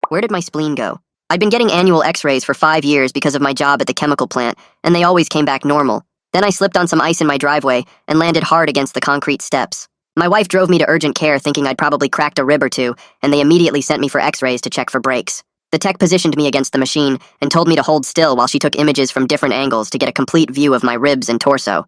Where did my spleen go? I'd been getting annual x-rays for 5 years because of my job at the chemical plant, and they always came back normal. Then I slipped on some ice in my driveway and landed hard against the concrete steps. My wife drove me to urgent care thinking I'd probably cracked a rib or two, and they immediately sent me for x-rays to check for breaks. The tech positioned me against the machine and told me to hold still while she took images from different angles to get a complete view of my ribs and torso.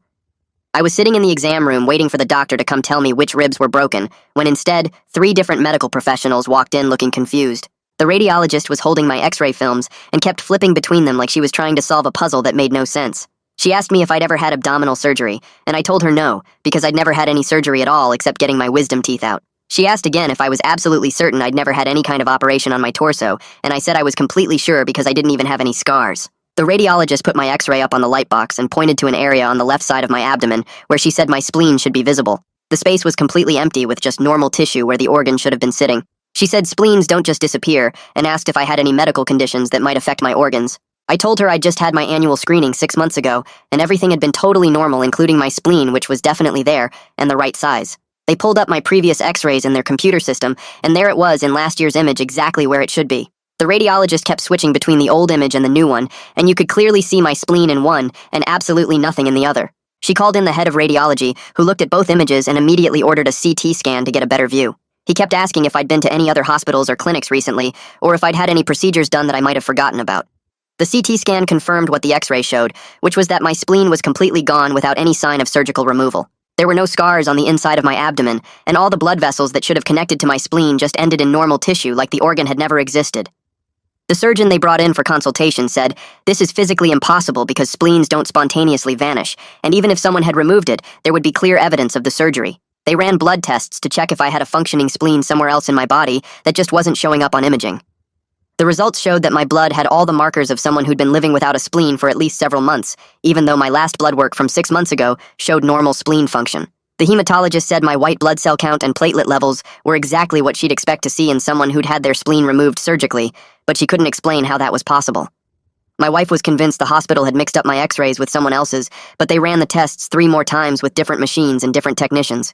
I was sitting in the exam room waiting for the doctor to come tell me which ribs were broken, when instead, 3 different medical professionals walked in looking confused. The radiologist was holding my x-ray films and kept flipping between them like she was trying to solve a puzzle that made no sense. She asked me if I'd ever had abdominal surgery, and I told her no, because I'd never had any surgery at all except getting my wisdom teeth out. She asked again if I was absolutely certain I'd never had any kind of operation on my torso, and I said I was completely sure because I didn't even have any scars. The radiologist put my x-ray up on the light box and pointed to an area on the left side of my abdomen where she said my spleen should be visible. The space was completely empty with just normal tissue where the organ should have been sitting. She said spleens don't just disappear and asked if I had any medical conditions that might affect my organs. I told her I'd just had my annual screening 6 months ago and everything had been totally normal, including my spleen, which was definitely there and the right size. They pulled up my previous x-rays in their computer system, and there it was in last year's image exactly where it should be. The radiologist kept switching between the old image and the new one, and you could clearly see my spleen in one and absolutely nothing in the other. She called in the head of radiology, who looked at both images and immediately ordered a CT scan to get a better view. He kept asking if I'd been to any other hospitals or clinics recently, or if I'd had any procedures done that I might have forgotten about. The CT scan confirmed what the x-ray showed, which was that my spleen was completely gone without any sign of surgical removal. There were no scars on the inside of my abdomen, and all the blood vessels that should have connected to my spleen just ended in normal tissue like the organ had never existed. The surgeon they brought in for consultation said, "This is physically impossible because spleens don't spontaneously vanish, and even if someone had removed it, there would be clear evidence of the surgery." They ran blood tests to check if I had a functioning spleen somewhere else in my body that just wasn't showing up on imaging. The results showed that my blood had all the markers of someone who'd been living without a spleen for at least several months, even though my last blood work from 6 months ago showed normal spleen function. The hematologist said my white blood cell count and platelet levels were exactly what she'd expect to see in someone who'd had their spleen removed surgically, but she couldn't explain how that was possible. My wife was convinced the hospital had mixed up my x-rays with someone else's, but they ran the tests 3 more times with different machines and different technicians.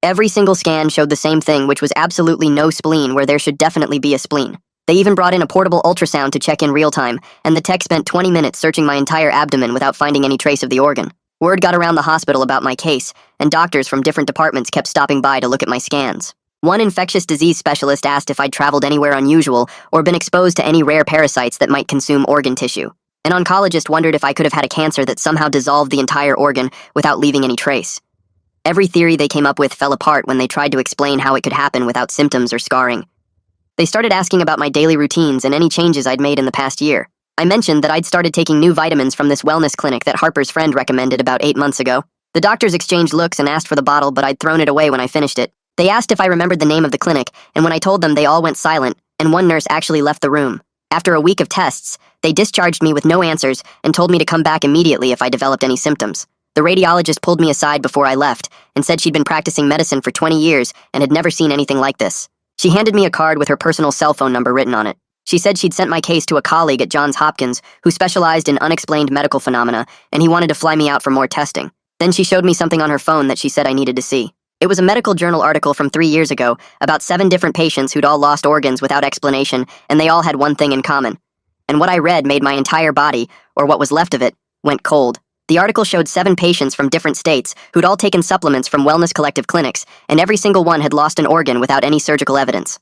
Every single scan showed the same thing, which was absolutely no spleen where there should definitely be a spleen. They even brought in a portable ultrasound to check in real time, and the tech spent 20 minutes searching my entire abdomen without finding any trace of the organ. Word got around the hospital about my case, and doctors from different departments kept stopping by to look at my scans. One infectious disease specialist asked if I'd traveled anywhere unusual or been exposed to any rare parasites that might consume organ tissue. An oncologist wondered if I could have had a cancer that somehow dissolved the entire organ without leaving any trace. Every theory they came up with fell apart when they tried to explain how it could happen without symptoms or scarring. They started asking about my daily routines and any changes I'd made in the past year. I mentioned that I'd started taking new vitamins from this wellness clinic that Harper's friend recommended about 8 months ago. The doctors exchanged looks and asked for the bottle, but I'd thrown it away when I finished it. They asked if I remembered the name of the clinic, and when I told them, they all went silent, and one nurse actually left the room. After a week of tests, they discharged me with no answers and told me to come back immediately if I developed any symptoms. The radiologist pulled me aside before I left and said she'd been practicing medicine for 20 years and had never seen anything like this. She handed me a card with her personal cell phone number written on it. She said she'd sent my case to a colleague at Johns Hopkins who specialized in unexplained medical phenomena, and he wanted to fly me out for more testing. Then she showed me something on her phone that she said I needed to see. It was a medical journal article from 3 years ago about 7 different patients who'd all lost organs without explanation, and they all had one thing in common. And what I read made my entire body, or what was left of it, went cold. The article showed 7 patients from different states who'd all taken supplements from Wellness Collective clinics, and every single one had lost an organ without any surgical evidence.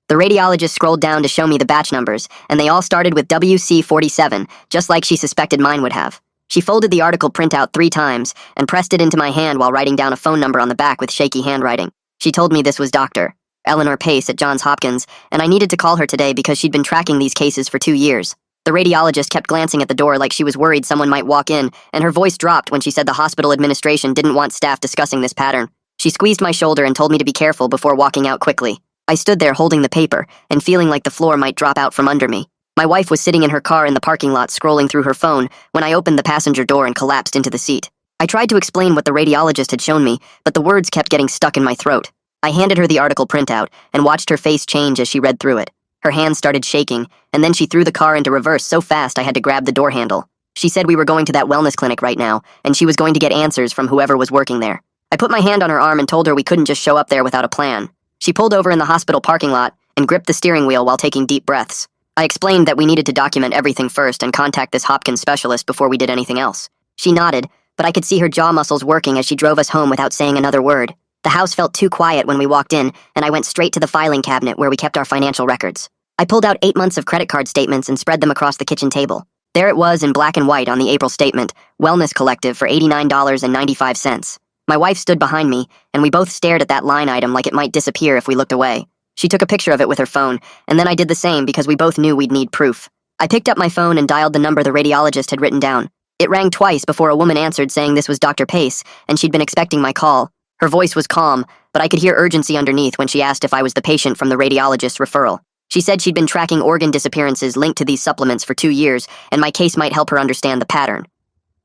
The radiologist scrolled down to show me the batch numbers, and they all started with WC47, just like she suspected mine would have. She folded the article printout 3 times and pressed it into my hand while writing down a phone number on the back with shaky handwriting. She told me this was Dr. Eleanor Pace at Johns Hopkins, and I needed to call her today because she'd been tracking these cases for 2 years. The radiologist kept glancing at the door like she was worried someone might walk in, and her voice dropped when she said the hospital administration didn't want staff discussing this pattern. She squeezed my shoulder and told me to be careful before walking out quickly. I stood there holding the paper and feeling like the floor might drop out from under me. My wife was sitting in her car in the parking lot scrolling through her phone when I opened the passenger door and collapsed into the seat. I tried to explain what the radiologist had shown me, but the words kept getting stuck in my throat. I handed her the article printout and watched her face change as she read through it. Her hands started shaking, and then she threw the car into reverse so fast I had to grab the door handle. She said we were going to that wellness clinic right now, and she was going to get answers from whoever was working there. I put my hand on her arm and told her we couldn't just show up there without a plan. She pulled over in the hospital parking lot and gripped the steering wheel while taking deep breaths. I explained that we needed to document everything first and contact this Hopkins specialist before we did anything else. She nodded, but I could see her jaw muscles working as she drove us home without saying another word. The house felt too quiet when we walked in, and I went straight to the filing cabinet where we kept our financial records. I pulled out 8 months of credit card statements and spread them across the kitchen table. There it was in black and white on the April statement, Wellness Collective for $89.95. My wife stood behind me, and we both stared at that line item like it might disappear if we looked away. She took a picture of it with her phone, and then I did the same because we both knew we'd need proof. I picked up my phone and dialed the number the radiologist had written down. It rang twice before a woman answered saying this was Dr. Pace, and she'd been expecting my call. Her voice was calm, but I could hear urgency underneath when she asked if I was the patient from the radiologist's referral. She said she'd been tracking organ disappearances linked to these supplements for 2 years, and my case might help her understand the pattern.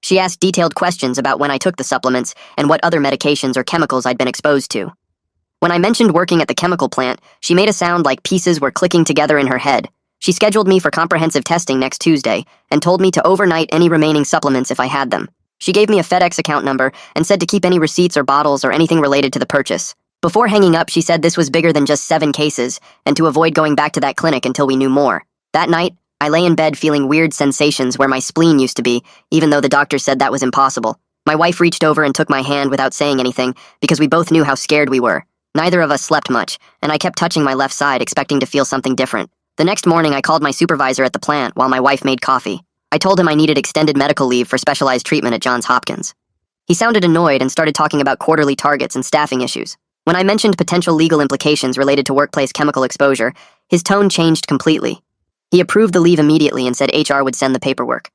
She asked detailed questions about when I took the supplements and what other medications or chemicals I'd been exposed to. When I mentioned working at the chemical plant, she made a sound like pieces were clicking together in her head. She scheduled me for comprehensive testing next Tuesday and told me to overnight any remaining supplements if I had them. She gave me a FedEx account number and said to keep any receipts or bottles or anything related to the purchase. Before hanging up, she said this was bigger than just 7 cases and to avoid going back to that clinic until we knew more. That night, I lay in bed feeling weird sensations where my spleen used to be, even though the doctor said that was impossible. My wife reached over and took my hand without saying anything because we both knew how scared we were. Neither of us slept much, and I kept touching my left side, expecting to feel something different. The next morning, I called my supervisor at the plant while my wife made coffee. I told him I needed extended medical leave for specialized treatment at Johns Hopkins. He sounded annoyed and started talking about quarterly targets and staffing issues. When I mentioned potential legal implications related to workplace chemical exposure, his tone changed completely. He approved the leave immediately and said HR would send the paperwork.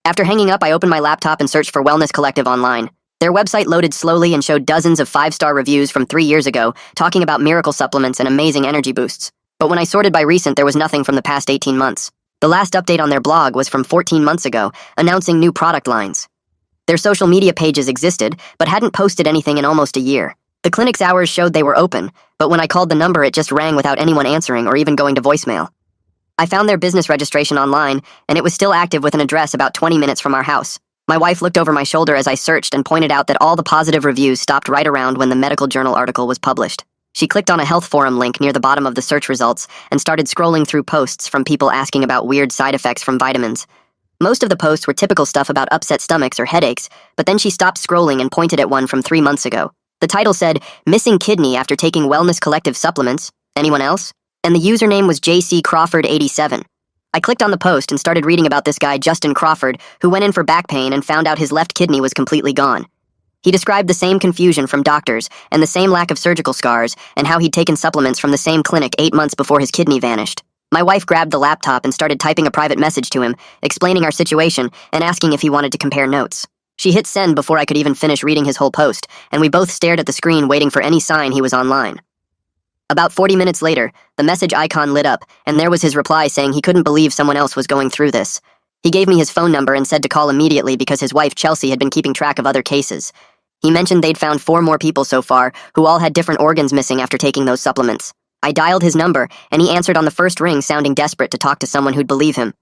After hanging up, I opened my laptop and searched for Wellness Collective online. Their website loaded slowly and showed dozens of 5-star reviews from 3 years ago, talking about miracle supplements and amazing energy boosts. But when I sorted by recent, there was nothing from the past 18 months. The last update on their blog was from 14 months ago, announcing new product lines. Their social media pages existed, but hadn't posted anything in almost a year. The clinic's hours showed they were open, but when I called the number, it just rang without anyone answering or even going to voicemail. I found their business registration online, and it was still active with an address about 20 minutes from our house. My wife looked over my shoulder as I searched and pointed out that all the positive reviews stopped right around when the medical journal article was published. She clicked on a health forum link near the bottom of the search results and started scrolling through posts from people asking about weird side effects from vitamins. Most of the posts were typical stuff about upset stomachs or headaches, but then she stopped scrolling and pointed at one from 3 months ago. The title said, "Missing kidney after taking Wellness Collective supplements. Anyone else?" And the username was JC Crawford87. I clicked on the post and started reading about this guy, Justin Crawford, who went in for back pain and found out his left kidney was completely gone. He described the same confusion from doctors and the same lack of surgical scars and how he'd taken supplements from the same clinic 8 months before his kidney vanished. My wife grabbed the laptop and started typing a private message to him, explaining our situation and asking if he wanted to compare notes. She hit send before I could even finish reading his whole post, and we both stared at the screen waiting for any sign he was online. About 40 minutes later, the message icon lit up, and there was his reply saying he couldn't believe someone else was going through this. He gave me his phone number and said to call immediately because his wife Chelsea had been keeping track of other cases. He mentioned they'd found 4 more people so far who all had different organs missing after taking those supplements. I dialed his number, and he answered on the first ring sounding desperate to talk to someone who'd believe him.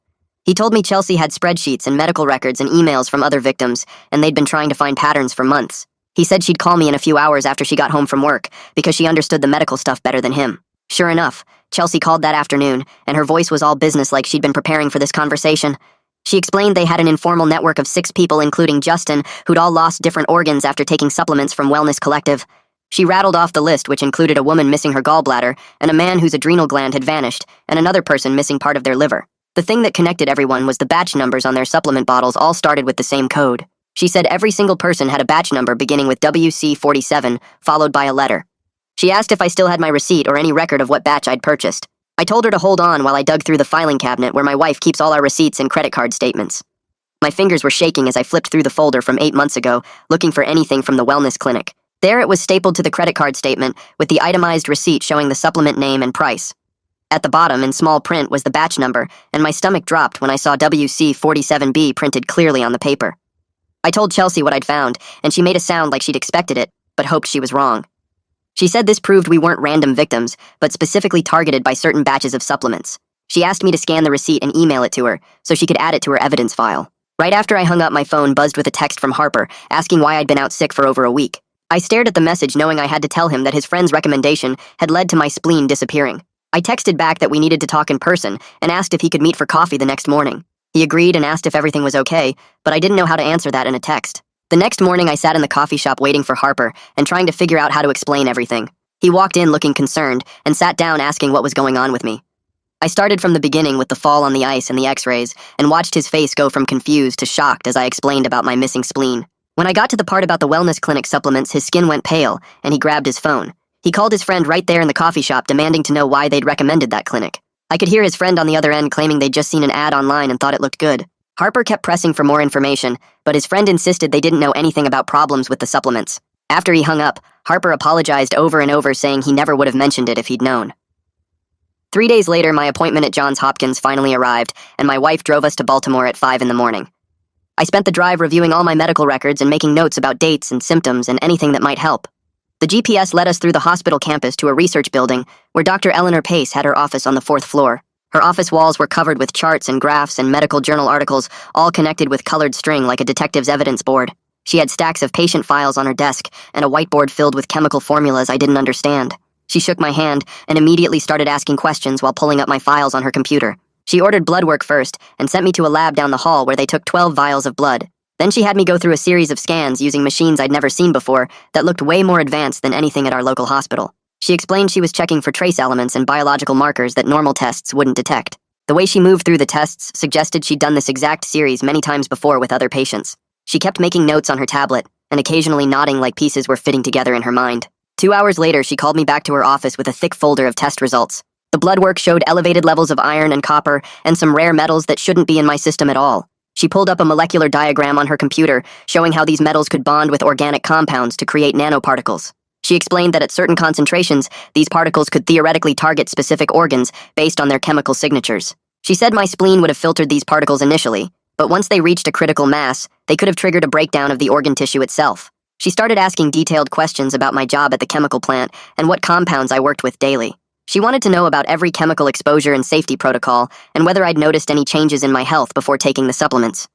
He told me Chelsea had spreadsheets and medical records and emails from other victims, and they'd been trying to find patterns for months. He said she'd call me in a few hours after she got home from work, because she understood the medical stuff better than him. Sure enough, Chelsea called that afternoon, and her voice was all business like she'd been preparing for this conversation. She explained they had an informal network of 6 people, including Justin, who'd all lost different organs after taking supplements from Wellness Collective. She rattled off the list, which included a woman missing her gallbladder, and a man whose adrenal gland had vanished, and another person missing part of their liver. The thing that connected everyone was the batch numbers on their supplement bottles all started with the same code. She said every single person had a batch number beginning with WC47, followed by a letter. She asked if I still had my receipt or any record of what batch I'd purchased. I told her to hold on while I dug through the filing cabinet where my wife keeps all our receipts and credit card statements. My fingers were shaking as I flipped through the folder from 8 months ago, looking for anything from the wellness clinic. There it was stapled to the credit card statement with the itemized receipt showing the supplement name and price. At the bottom, in small print, was the batch number, and my stomach dropped when I saw WC47B printed clearly on the paper. I told Chelsea what I'd found, and she made a sound like she'd expected it, but hoped she was wrong. She said this proved we weren't random victims, but specifically targeted by certain batches of supplements. She asked me to scan the receipt and email it to her, so she could add it to her evidence file. Right after I hung up, my phone buzzed with a text from Harper, asking why I'd been out sick for over a week. I stared at the message knowing I had to tell him that his friend's recommendation had led to my spleen disappearing. I texted back that we needed to talk in person and asked if he could meet for coffee the next morning. He agreed and asked if everything was okay, but I didn't know how to answer that in a text. The next morning, I sat in the coffee shop waiting for Harper and trying to figure out how to explain everything. He walked in looking concerned and sat down asking what was going on with me. I started from the beginning with the fall on the ice and the x-rays and watched his face go from confused to shocked as I explained about my missing spleen. When I got to the part about the wellness clinic supplements, his skin went pale and he grabbed his phone. He called his friend right there in the coffee shop demanding to know why they'd recommended that clinic. I could hear his friend on the other end claiming they'd just seen an ad online and thought it looked good. Harper kept pressing for more information, but his friend insisted they didn't know anything about problems with the supplements. After he hung up, Harper apologized over and over, saying he never would have mentioned it if he'd known. 3 days later, my appointment at Johns Hopkins finally arrived, and my wife drove us to Baltimore at 5 in the morning. I spent the drive reviewing all my medical records and making notes about dates and symptoms and anything that might help. The GPS led us through the hospital campus to a research building where Dr. Eleanor Pace had her office on the 4th floor. Her office walls were covered with charts and graphs and medical journal articles, all connected with colored string like a detective's evidence board. She had stacks of patient files on her desk and a whiteboard filled with chemical formulas I didn't understand. She shook my hand and immediately started asking questions while pulling up my files on her computer. She ordered blood work first and sent me to a lab down the hall where they took 12 vials of blood. Then she had me go through a series of scans using machines I'd never seen before that looked way more advanced than anything at our local hospital. She explained she was checking for trace elements and biological markers that normal tests wouldn't detect. The way she moved through the tests suggested she'd done this exact series many times before with other patients. She kept making notes on her tablet and occasionally nodding like pieces were fitting together in her mind. 2 hours later, she called me back to her office with a thick folder of test results. The blood work showed elevated levels of iron and copper and some rare metals that shouldn't be in my system at all. She pulled up a molecular diagram on her computer showing how these metals could bond with organic compounds to create nanoparticles. She explained that at certain concentrations, these particles could theoretically target specific organs based on their chemical signatures. She said my spleen would have filtered these particles initially, but once they reached a critical mass, they could have triggered a breakdown of the organ tissue itself. She started asking detailed questions about my job at the chemical plant and what compounds I worked with daily. She wanted to know about every chemical exposure and safety protocol and whether I'd noticed any changes in my health before taking the supplements.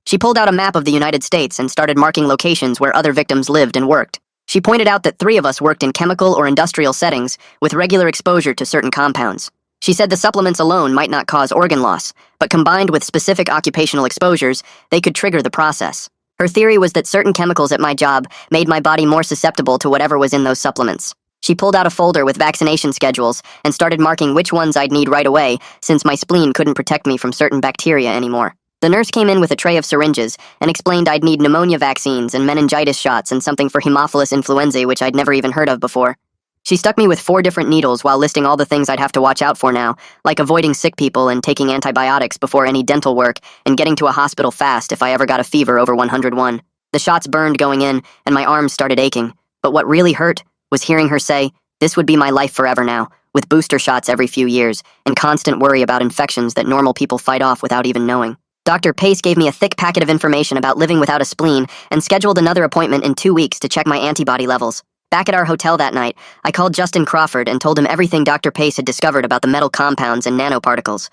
She pulled out a map of the United States and started marking locations where other victims lived and worked. She pointed out that 3 of us worked in chemical or industrial settings with regular exposure to certain compounds. She said the supplements alone might not cause organ loss, but combined with specific occupational exposures, they could trigger the process. Her theory was that certain chemicals at my job made my body more susceptible to whatever was in those supplements. She pulled out a folder with vaccination schedules and started marking which ones I'd need right away, since my spleen couldn't protect me from certain bacteria anymore. The nurse came in with a tray of syringes and explained I'd need pneumonia vaccines and meningitis shots and something for Haemophilus influenzae, which I'd never even heard of before. She stuck me with 4 different needles while listing all the things I'd have to watch out for now, like avoiding sick people and taking antibiotics before any dental work and getting to a hospital fast if I ever got a fever over 101. The shots burned going in and my arms started aching, but what really hurt was hearing her say, this would be my life forever now, with booster shots every few years and constant worry about infections that normal people fight off without even knowing. Dr. Pace gave me a thick packet of information about living without a spleen and scheduled another appointment in 2 weeks to check my antibody levels. Back at our hotel that night, I called Justin Crawford and told him everything Dr. Pace had discovered about the metal compounds and nanoparticles.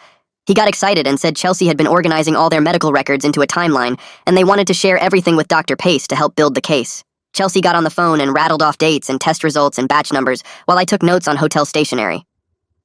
He got excited and said Chelsea had been organizing all their medical records into a timeline, and they wanted to share everything with Dr. Pace to help build the case. Chelsea got on the phone and rattled off dates and test results and batch numbers while I took notes on hotel stationery.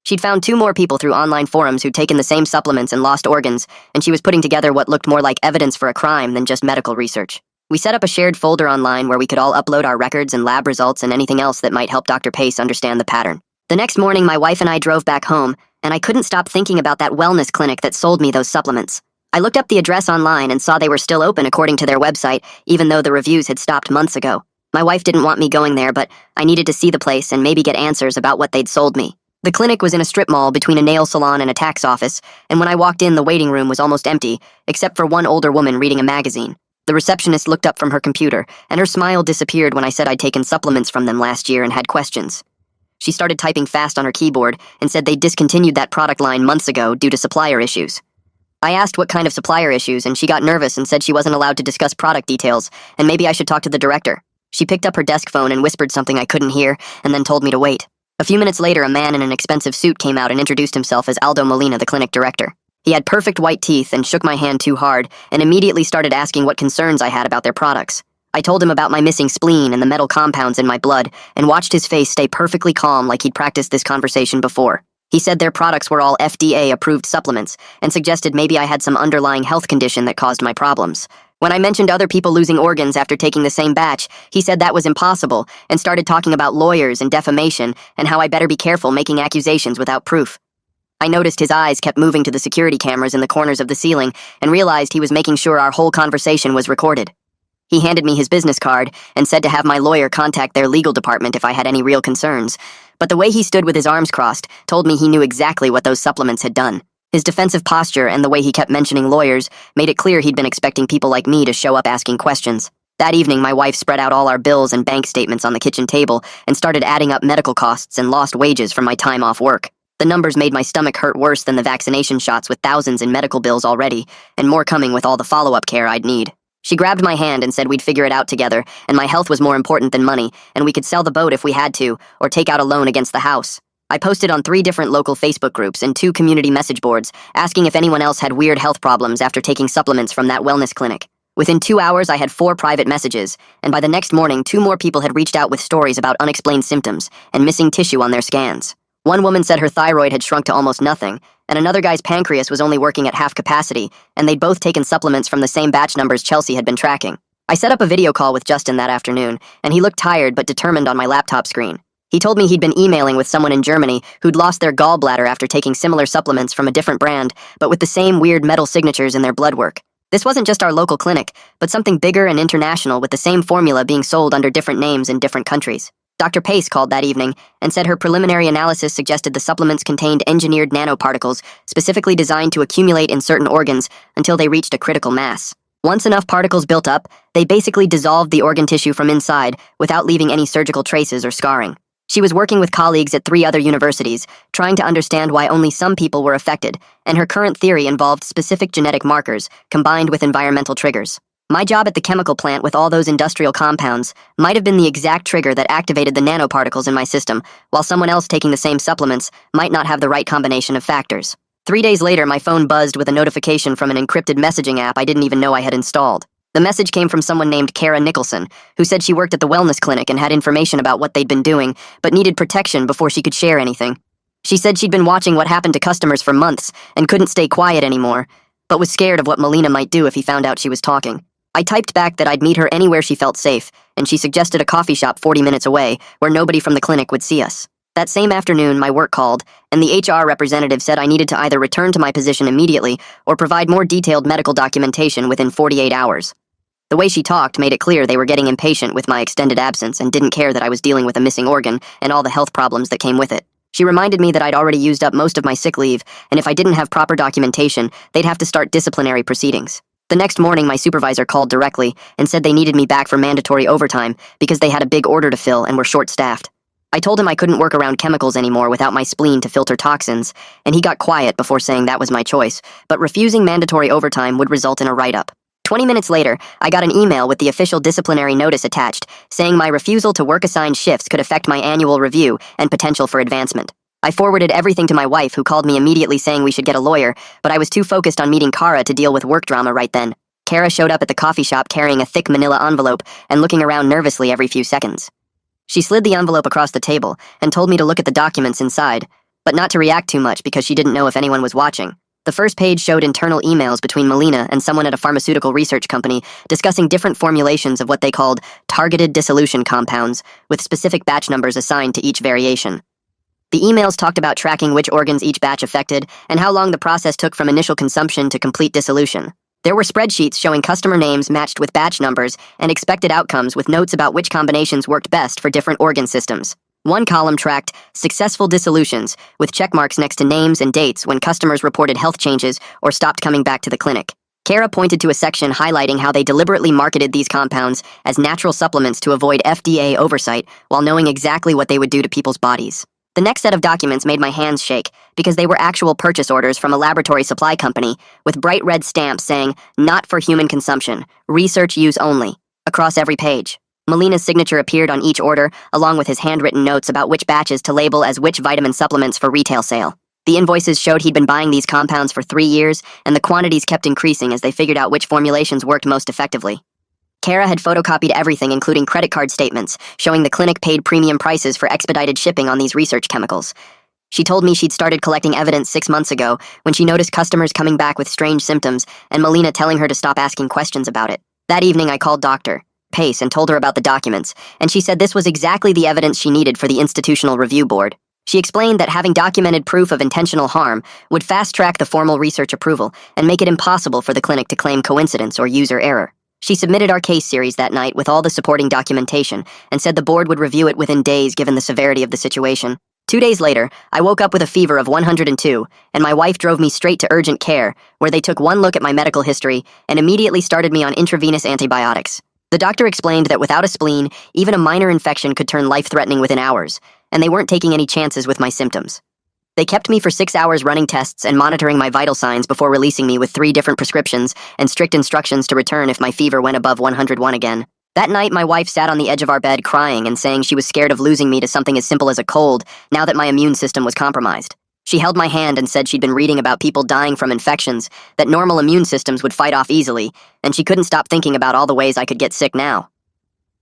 She'd found 2 more people through online forums who'd taken the same supplements and lost organs, and she was putting together what looked more like evidence for a crime than just medical research. We set up a shared folder online where we could all upload our records and lab results and anything else that might help Dr. Pace understand the pattern. The next morning, my wife and I drove back home, and I couldn't stop thinking about that wellness clinic that sold me those supplements. I looked up the address online and saw they were still open according to their website, even though the reviews had stopped months ago. My wife didn't want me going there, but I needed to see the place and maybe get answers about what they'd sold me. The clinic was in a strip mall between a nail salon and a tax office, and when I walked in, the waiting room was almost empty, except for one older woman reading a magazine. The receptionist looked up from her computer, and her smile disappeared when I said I'd taken supplements from them last year and had questions. She started typing fast on her keyboard and said they'd discontinued that product line months ago due to supplier issues. I asked what kind of supplier issues, and she got nervous and said she wasn't allowed to discuss product details, and maybe I should talk to the director. She picked up her desk phone and whispered something I couldn't hear, and then told me to wait. A few minutes later, a man in an expensive suit came out and introduced himself as Aldo Molina, the clinic director. He had perfect white teeth and shook my hand too hard and immediately started asking what concerns I had about their products. I told him about my missing spleen and the metal compounds in my blood and watched his face stay perfectly calm like he'd practiced this conversation before. He said their products were all FDA-approved supplements and suggested maybe I had some underlying health condition that caused my problems. When I mentioned other people losing organs after taking the same batch, he said that was impossible and started talking about lawyers and defamation and how I better be careful making accusations without proof. I noticed his eyes kept moving to the security cameras in the corners of the ceiling and realized he was making sure our whole conversation was recorded. He handed me his business card and said to have my lawyer contact their legal department if I had any real concerns. But the way he stood with his arms crossed told me he knew exactly what those supplements had done. His defensive posture and the way he kept mentioning lawyers made it clear he'd been expecting people like me to show up asking questions. That evening, my wife spread out all our bills and bank statements on the kitchen table and started adding up medical costs and lost wages from my time off work. The numbers made my stomach hurt worse than the vaccination shots with thousands in medical bills already, and more coming with all the follow-up care I'd need. She grabbed my hand and said we'd figure it out together, and my health was more important than money, and we could sell the boat if we had to, or take out a loan against the house. I posted on 3 different local Facebook groups and 2 community message boards, asking if anyone else had weird health problems after taking supplements from that wellness clinic. Within 2 hours, I had 4 private messages, and by the next morning, 2 more people had reached out with stories about unexplained symptoms and missing tissue on their scans. One woman said her thyroid had shrunk to almost nothing, and another guy's pancreas was only working at half capacity, and they'd both taken supplements from the same batch numbers Chelsea had been tracking. I set up a video call with Justin that afternoon, and he looked tired but determined on my laptop screen. He told me he'd been emailing with someone in Germany who'd lost their gallbladder after taking similar supplements from a different brand, but with the same weird metal signatures in their blood work. This wasn't just our local clinic, but something bigger and international with the same formula being sold under different names in different countries. Dr. Pace called that evening and said her preliminary analysis suggested the supplements contained engineered nanoparticles specifically designed to accumulate in certain organs until they reached a critical mass. Once enough particles built up, they basically dissolved the organ tissue from inside without leaving any surgical traces or scarring. She was working with colleagues at 3 other universities, trying to understand why only some people were affected, and her current theory involved specific genetic markers combined with environmental triggers. My job at the chemical plant with all those industrial compounds might have been the exact trigger that activated the nanoparticles in my system, while someone else taking the same supplements might not have the right combination of factors. 3 days later, my phone buzzed with a notification from an encrypted messaging app I didn't even know I had installed. The message came from someone named Kara Nicholson, who said she worked at the wellness clinic and had information about what they'd been doing, but needed protection before she could share anything. She said she'd been watching what happened to customers for months and couldn't stay quiet anymore, but was scared of what Melina might do if he found out she was talking. I typed back that I'd meet her anywhere she felt safe, and she suggested a coffee shop 40 minutes away, where nobody from the clinic would see us. That same afternoon, my work called, and the HR representative said I needed to either return to my position immediately or provide more detailed medical documentation within 48 hours. The way she talked made it clear they were getting impatient with my extended absence and didn't care that I was dealing with a missing organ and all the health problems that came with it. She reminded me that I'd already used up most of my sick leave, and if I didn't have proper documentation, they'd have to start disciplinary proceedings. The next morning, my supervisor called directly and said they needed me back for mandatory overtime because they had a big order to fill and were short-staffed. I told him I couldn't work around chemicals anymore without my spleen to filter toxins, and he got quiet before saying that was my choice, but refusing mandatory overtime would result in a write-up. 20 minutes later, I got an email with the official disciplinary notice attached, saying my refusal to work assigned shifts could affect my annual review and potential for advancement. I forwarded everything to my wife, who called me immediately saying we should get a lawyer, but I was too focused on meeting Kara to deal with work drama right then. Kara showed up at the coffee shop carrying a thick manila envelope and looking around nervously every few seconds. She slid the envelope across the table and told me to look at the documents inside, but not to react too much because she didn't know if anyone was watching. The first page showed internal emails between Melina and someone at a pharmaceutical research company discussing different formulations of what they called targeted dissolution compounds, with specific batch numbers assigned to each variation. The emails talked about tracking which organs each batch affected and how long the process took from initial consumption to complete dissolution. There were spreadsheets showing customer names matched with batch numbers and expected outcomes with notes about which combinations worked best for different organ systems. One column tracked successful dissolutions, with check marks next to names and dates when customers reported health changes or stopped coming back to the clinic. Kara pointed to a section highlighting how they deliberately marketed these compounds as natural supplements to avoid FDA oversight while knowing exactly what they would do to people's bodies. The next set of documents made my hands shake because they were actual purchase orders from a laboratory supply company with bright red stamps saying, "Not for human consumption, research use only," across every page. Melina's signature appeared on each order, along with his handwritten notes about which batches to label as which vitamin supplements for retail sale. The invoices showed he'd been buying these compounds for 3 years, and the quantities kept increasing as they figured out which formulations worked most effectively. Kara had photocopied everything, including credit card statements, showing the clinic paid premium prices for expedited shipping on these research chemicals. She told me she'd started collecting evidence 6 months ago when she noticed customers coming back with strange symptoms and Melina telling her to stop asking questions about it. That evening, I called Dr. Pace and told her about the documents, and she said this was exactly the evidence she needed for the Institutional Review Board. She explained that having documented proof of intentional harm would fast-track the formal research approval and make it impossible for the clinic to claim coincidence or user error. She submitted our case series that night with all the supporting documentation and said the board would review it within days given the severity of the situation. 2 days later, I woke up with a fever of 102, and my wife drove me straight to urgent care, where they took one look at my medical history and immediately started me on intravenous antibiotics. The doctor explained that without a spleen, even a minor infection could turn life-threatening within hours, and they weren't taking any chances with my symptoms. They kept me for 6 hours running tests and monitoring my vital signs before releasing me with 3 different prescriptions and strict instructions to return if my fever went above 101 again. That night, my wife sat on the edge of our bed crying and saying she was scared of losing me to something as simple as a cold now that my immune system was compromised. She held my hand and said she'd been reading about people dying from infections that normal immune systems would fight off easily, and she couldn't stop thinking about all the ways I could get sick now.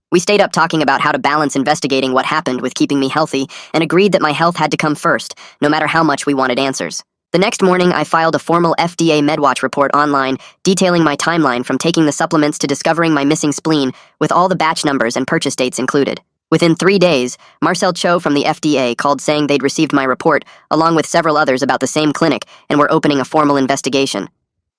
We stayed up talking about how to balance investigating what happened with keeping me healthy and agreed that my health had to come first, no matter how much we wanted answers. The next morning, I filed a formal FDA MedWatch report online detailing my timeline from taking the supplements to discovering my missing spleen with all the batch numbers and purchase dates included. Within 3 days, Marcel Cho from the FDA called saying they'd received my report, along with several others about the same clinic, and were opening a formal investigation.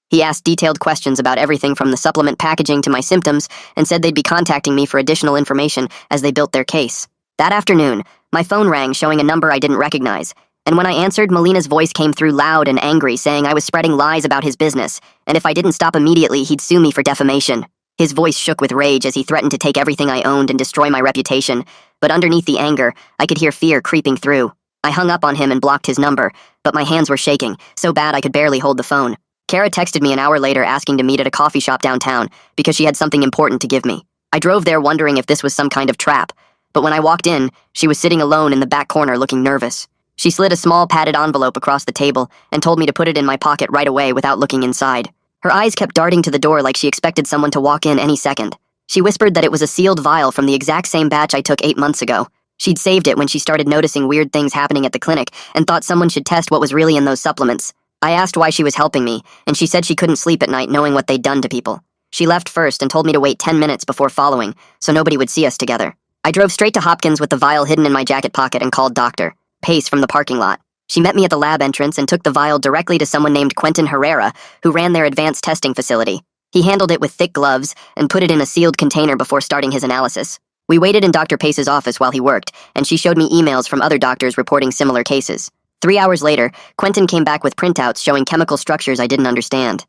He asked detailed questions about everything from the supplement packaging to my symptoms and said they'd be contacting me for additional information as they built their case. That afternoon, my phone rang showing a number I didn't recognize, and when I answered, Melina's voice came through loud and angry, saying I was spreading lies about his business, and if I didn't stop immediately, he'd sue me for defamation. His voice shook with rage as he threatened to take everything I owned and destroy my reputation, but underneath the anger, I could hear fear creeping through. I hung up on him and blocked his number, but my hands were shaking, so bad I could barely hold the phone. Kara texted me an hour later asking to meet at a coffee shop downtown because she had something important to give me. I drove there wondering if this was some kind of trap, but when I walked in, she was sitting alone in the back corner looking nervous. She slid a small padded envelope across the table and told me to put it in my pocket right away without looking inside. Her eyes kept darting to the door like she expected someone to walk in any second. She whispered that it was a sealed vial from the exact same batch I took 8 months ago. She'd saved it when she started noticing weird things happening at the clinic and thought someone should test what was really in those supplements. I asked why she was helping me, and she said she couldn't sleep at night knowing what they'd done to people. She left first and told me to wait 10 minutes before following, so nobody would see us together. I drove straight to Hopkins with the vial hidden in my jacket pocket and called Dr. Pace from the parking lot. She met me at the lab entrance and took the vial directly to someone named Quentin Herrera, who ran their advanced testing facility. He handled it with thick gloves and put it in a sealed container before starting his analysis. We waited in Dr. Pace's office while he worked, and she showed me emails from other doctors reporting similar cases. 3 hours later, Quentin came back with printouts showing chemical structures I didn't understand.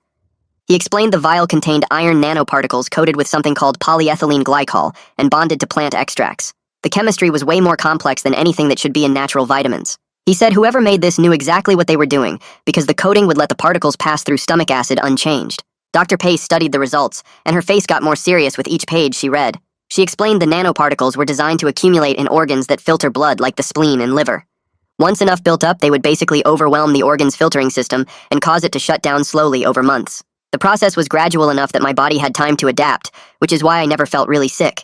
He explained the vial contained iron nanoparticles coated with something called polyethylene glycol and bonded to plant extracts. The chemistry was way more complex than anything that should be in natural vitamins. He said whoever made this knew exactly what they were doing, because the coating would let the particles pass through stomach acid unchanged. Dr. Pace studied the results, and her face got more serious with each page she read. She explained the nanoparticles were designed to accumulate in organs that filter blood like the spleen and liver. Once enough built up, they would basically overwhelm the organ's filtering system and cause it to shut down slowly over months. The process was gradual enough that my body had time to adapt, which is why I never felt really sick.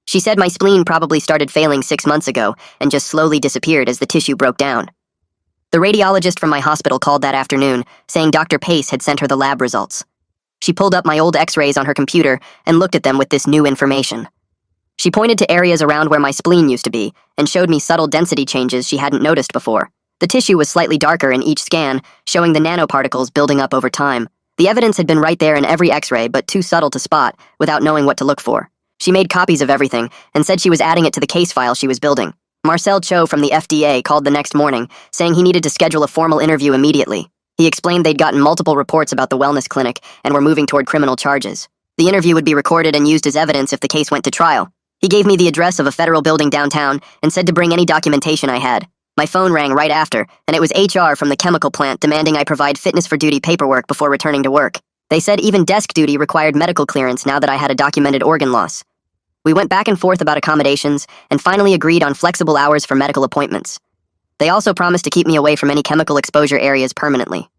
She said my spleen probably started failing 6 months ago and just slowly disappeared as the tissue broke down. The radiologist from my hospital called that afternoon, saying Dr. Pace had sent her the lab results. She pulled up my old x-rays on her computer and looked at them with this new information. She pointed to areas around where my spleen used to be and showed me subtle density changes she hadn't noticed before. The tissue was slightly darker in each scan, showing the nanoparticles building up over time. The evidence had been right there in every x-ray, but too subtle to spot without knowing what to look for. She made copies of everything and said she was adding it to the case file she was building. Marcel Cho from the FDA called the next morning, saying he needed to schedule a formal interview immediately. He explained they'd gotten multiple reports about the wellness clinic and were moving toward criminal charges. The interview would be recorded and used as evidence if the case went to trial. He gave me the address of a federal building downtown and said to bring any documentation I had. My phone rang right after, and it was HR from the chemical plant demanding I provide fitness for duty paperwork before returning to work. They said even desk duty required medical clearance now that I had a documented organ loss. We went back and forth about accommodations and finally agreed on flexible hours for medical appointments. They also promised to keep me away from any chemical exposure areas permanently.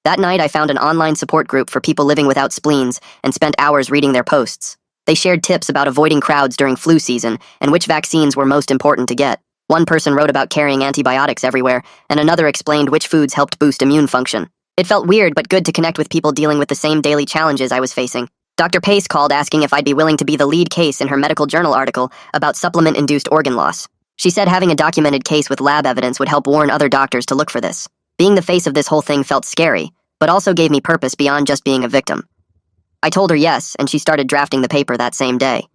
That night, I found an online support group for people living without spleens and spent hours reading their posts. They shared tips about avoiding crowds during flu season and which vaccines were most important to get. One person wrote about carrying antibiotics everywhere, and another explained which foods helped boost immune function. It felt weird but good to connect with people dealing with the same daily challenges I was facing. Dr. Pace called asking if I'd be willing to be the lead case in her medical journal article about supplement-induced organ loss. She said having a documented case with lab evidence would help warn other doctors to look for this. Being the face of this whole thing felt scary, but also gave me purpose beyond just being a victim. I told her yes, and she started drafting the paper that same day.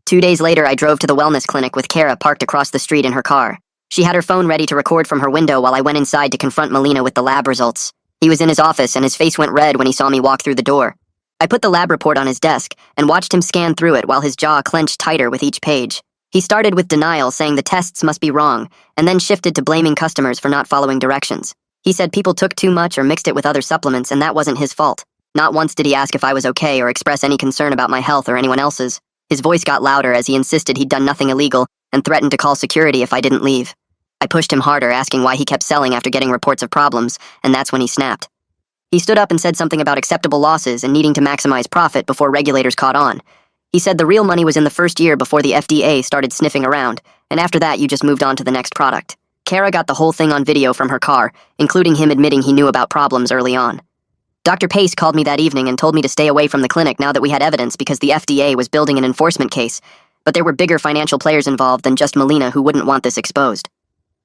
2 days later, I drove to the wellness clinic with Kara parked across the street in her car. She had her phone ready to record from her window while I went inside to confront Molina with the lab results. He was in his office and his face went red when he saw me walk through the door. I put the lab report on his desk and watched him scan through it while his jaw clenched tighter with each page. He started with denial, saying the tests must be wrong, and then shifted to blaming customers for not following directions. He said people took too much or mixed it with other supplements and that wasn't his fault. Not once did he ask if I was okay or express any concern about my health or anyone else's. His voice got louder as he insisted he'd done nothing illegal and threatened to call security if I didn't leave. I pushed him harder, asking why he kept selling after getting reports of problems, and that's when he snapped. He stood up and said something about acceptable losses and needing to maximize profit before regulators caught on. He said the real money was in the first year before the FDA started sniffing around, and after that you just moved on to the next product. Kara got the whole thing on video from her car, including him admitting he knew about problems early on. Dr. Pace called me that evening and told me to stay away from the clinic now that we had evidence because the FDA was building an enforcement case, but there were bigger financial players involved than just Molina who wouldn't want this exposed.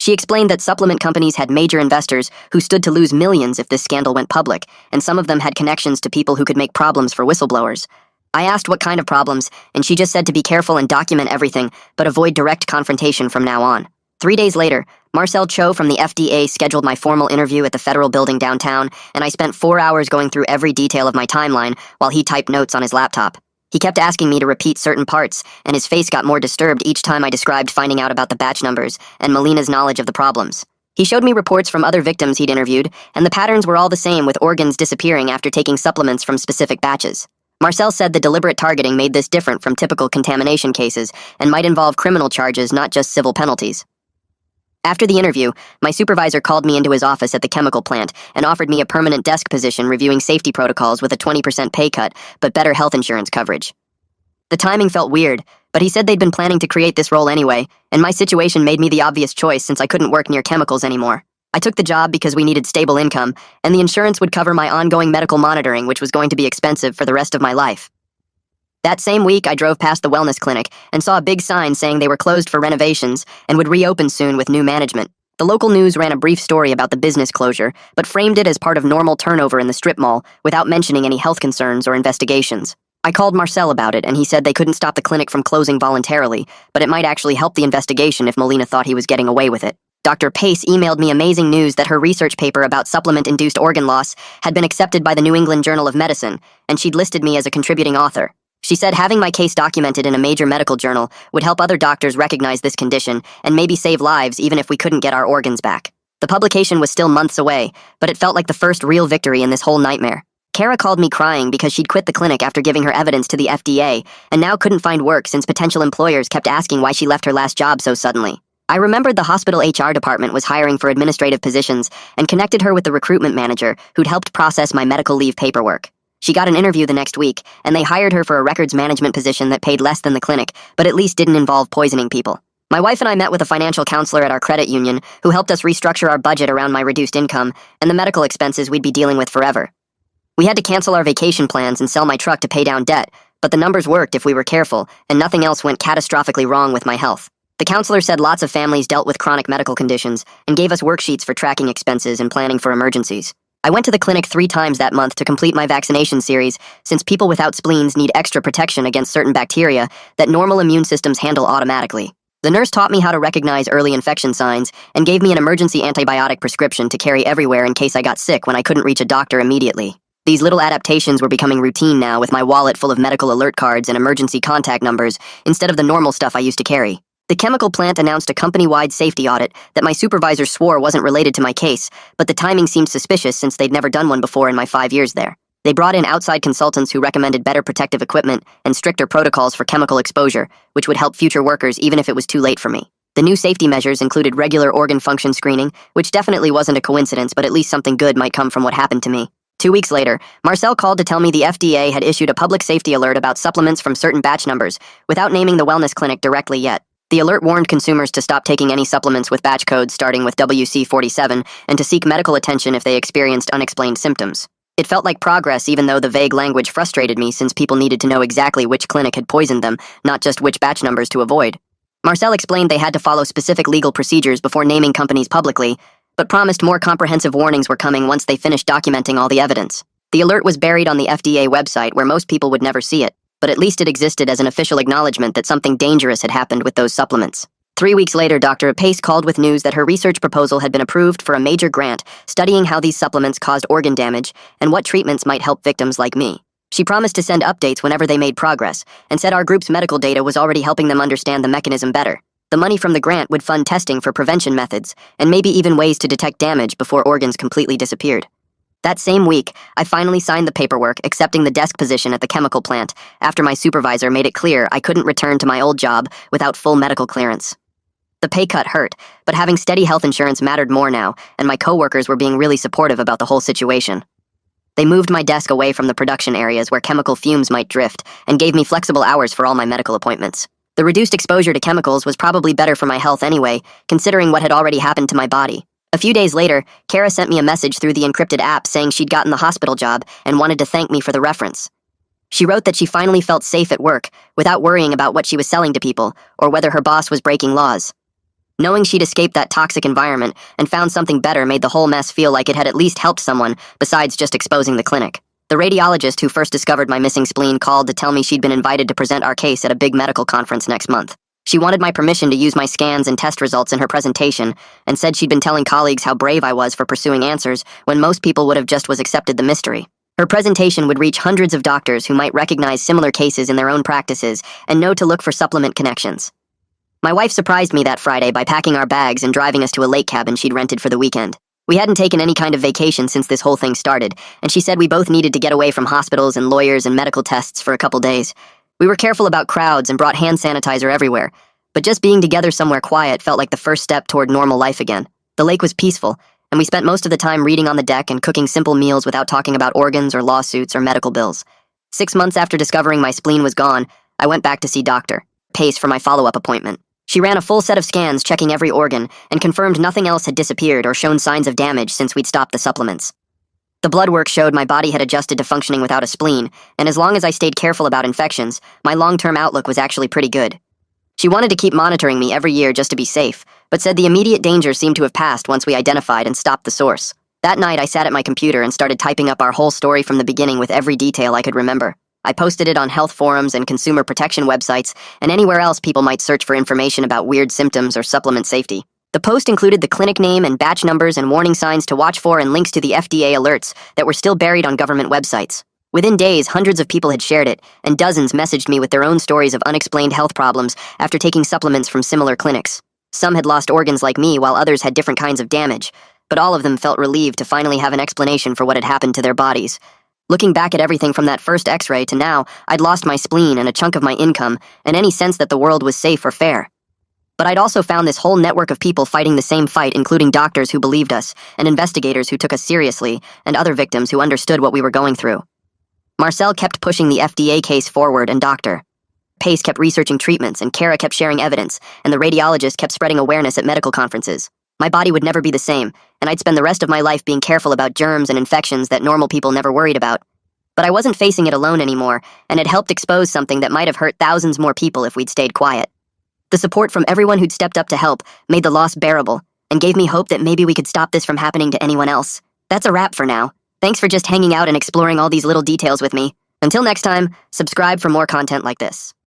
She explained that supplement companies had major investors who stood to lose millions if this scandal went public, and some of them had connections to people who could make problems for whistleblowers. I asked what kind of problems, and she just said to be careful and document everything, but avoid direct confrontation from now on. 3 days later, Marcel Cho from the FDA scheduled my formal interview at the federal building downtown, and I spent 4 hours going through every detail of my timeline while he typed notes on his laptop. He kept asking me to repeat certain parts, and his face got more disturbed each time I described finding out about the batch numbers and Molina's knowledge of the problems. He showed me reports from other victims he'd interviewed, and the patterns were all the same, with organs disappearing after taking supplements from specific batches. Marcel said the deliberate targeting made this different from typical contamination cases and might involve criminal charges, not just civil penalties. After the interview, my supervisor called me into his office at the chemical plant and offered me a permanent desk position reviewing safety protocols with a 20% pay cut, but better health insurance coverage. The timing felt weird, but he said they'd been planning to create this role anyway, and my situation made me the obvious choice since I couldn't work near chemicals anymore. I took the job because we needed stable income, and the insurance would cover my ongoing medical monitoring, which was going to be expensive for the rest of my life. That same week, I drove past the wellness clinic and saw a big sign saying they were closed for renovations and would reopen soon with new management. The local news ran a brief story about the business closure, but framed it as part of normal turnover in the strip mall without mentioning any health concerns or investigations. I called Marcel about it, and he said they couldn't stop the clinic from closing voluntarily, but it might actually help the investigation if Molina thought he was getting away with it. Dr. Pace emailed me amazing news that her research paper about supplement-induced organ loss had been accepted by the New England Journal of Medicine, and she'd listed me as a contributing author. She said having my case documented in a major medical journal would help other doctors recognize this condition and maybe save lives even if we couldn't get our organs back. The publication was still months away, but it felt like the first real victory in this whole nightmare. Kara called me crying because she'd quit the clinic after giving her evidence to the FDA and now couldn't find work since potential employers kept asking why she left her last job so suddenly. I remembered the hospital HR department was hiring for administrative positions and connected her with the recruitment manager who'd helped process my medical leave paperwork. She got an interview the next week, and they hired her for a records management position that paid less than the clinic, but at least didn't involve poisoning people. My wife and I met with a financial counselor at our credit union who helped us restructure our budget around my reduced income and the medical expenses we'd be dealing with forever. We had to cancel our vacation plans and sell my truck to pay down debt, but the numbers worked if we were careful, and nothing else went catastrophically wrong with my health. The counselor said lots of families dealt with chronic medical conditions and gave us worksheets for tracking expenses and planning for emergencies. I went to the clinic 3 times that month to complete my vaccination series, since people without spleens need extra protection against certain bacteria that normal immune systems handle automatically. The nurse taught me how to recognize early infection signs and gave me an emergency antibiotic prescription to carry everywhere in case I got sick when I couldn't reach a doctor immediately. These little adaptations were becoming routine now, with my wallet full of medical alert cards and emergency contact numbers instead of the normal stuff I used to carry. The chemical plant announced a company-wide safety audit that my supervisor swore wasn't related to my case, but the timing seemed suspicious since they'd never done one before in my 5 years there. They brought in outside consultants who recommended better protective equipment and stricter protocols for chemical exposure, which would help future workers even if it was too late for me. The new safety measures included regular organ function screening, which definitely wasn't a coincidence, but at least something good might come from what happened to me. 2 weeks later, Marcel called to tell me the FDA had issued a public safety alert about supplements from certain batch numbers, without naming the wellness clinic directly yet. The alert warned consumers to stop taking any supplements with batch codes starting with WC47 and to seek medical attention if they experienced unexplained symptoms. It felt like progress even though the vague language frustrated me since people needed to know exactly which clinic had poisoned them, not just which batch numbers to avoid. Marcel explained they had to follow specific legal procedures before naming companies publicly, but promised more comprehensive warnings were coming once they finished documenting all the evidence. The alert was buried on the FDA website where most people would never see it, but at least it existed as an official acknowledgement that something dangerous had happened with those supplements. 3 weeks later, Dr. Pace called with news that her research proposal had been approved for a major grant studying how these supplements caused organ damage and what treatments might help victims like me. She promised to send updates whenever they made progress, and said our group's medical data was already helping them understand the mechanism better. The money from the grant would fund testing for prevention methods, and maybe even ways to detect damage before organs completely disappeared. That same week, I finally signed the paperwork accepting the desk position at the chemical plant after my supervisor made it clear I couldn't return to my old job without full medical clearance. The pay cut hurt, but having steady health insurance mattered more now, and my coworkers were being really supportive about the whole situation. They moved my desk away from the production areas where chemical fumes might drift and gave me flexible hours for all my medical appointments. The reduced exposure to chemicals was probably better for my health anyway, considering what had already happened to my body. A few days later, Kara sent me a message through the encrypted app saying she'd gotten the hospital job and wanted to thank me for the reference. She wrote that she finally felt safe at work, without worrying about what she was selling to people, or whether her boss was breaking laws. Knowing she'd escaped that toxic environment and found something better made the whole mess feel like it had at least helped someone, besides just exposing the clinic. The radiologist who first discovered my missing spleen called to tell me she'd been invited to present our case at a big medical conference next month. She wanted my permission to use my scans and test results in her presentation, and said she'd been telling colleagues how brave I was for pursuing answers when most people would have just accepted the mystery. Her presentation would reach hundreds of doctors who might recognize similar cases in their own practices and know to look for supplement connections. My wife surprised me that Friday by packing our bags and driving us to a lake cabin she'd rented for the weekend. We hadn't taken any kind of vacation since this whole thing started, and she said we both needed to get away from hospitals and lawyers and medical tests for a couple days. We were careful about crowds and brought hand sanitizer everywhere, but just being together somewhere quiet felt like the first step toward normal life again. The lake was peaceful, and we spent most of the time reading on the deck and cooking simple meals without talking about organs or lawsuits or medical bills. 6 months after discovering my spleen was gone, I went back to see Dr. Pace for my follow-up appointment. She ran a full set of scans checking every organ and confirmed nothing else had disappeared or shown signs of damage since we'd stopped the supplements. The blood work showed my body had adjusted to functioning without a spleen, and as long as I stayed careful about infections, my long-term outlook was actually pretty good. She wanted to keep monitoring me every year just to be safe, but said the immediate danger seemed to have passed once we identified and stopped the source. That night, I sat at my computer and started typing up our whole story from the beginning with every detail I could remember. I posted it on health forums and consumer protection websites and anywhere else people might search for information about weird symptoms or supplement safety. The post included the clinic name and batch numbers and warning signs to watch for and links to the FDA alerts that were still buried on government websites. Within days, hundreds of people had shared it, and dozens messaged me with their own stories of unexplained health problems after taking supplements from similar clinics. Some had lost organs like me, while others had different kinds of damage, but all of them felt relieved to finally have an explanation for what had happened to their bodies. Looking back at everything from that first x-ray to now, I'd lost my spleen and a chunk of my income, and any sense that the world was safe or fair. But I'd also found this whole network of people fighting the same fight, including doctors who believed us, and investigators who took us seriously, and other victims who understood what we were going through. Marcel kept pushing the FDA case forward, and Dr. Pace kept researching treatments, and Kara kept sharing evidence, and the radiologist kept spreading awareness at medical conferences. My body would never be the same, and I'd spend the rest of my life being careful about germs and infections that normal people never worried about. But I wasn't facing it alone anymore, and had helped expose something that might have hurt thousands more people if we'd stayed quiet. The support from everyone who'd stepped up to help made the loss bearable, and gave me hope that maybe we could stop this from happening to anyone else. That's a wrap for now. Thanks for just hanging out and exploring all these little details with me. Until next time, subscribe for more content like this.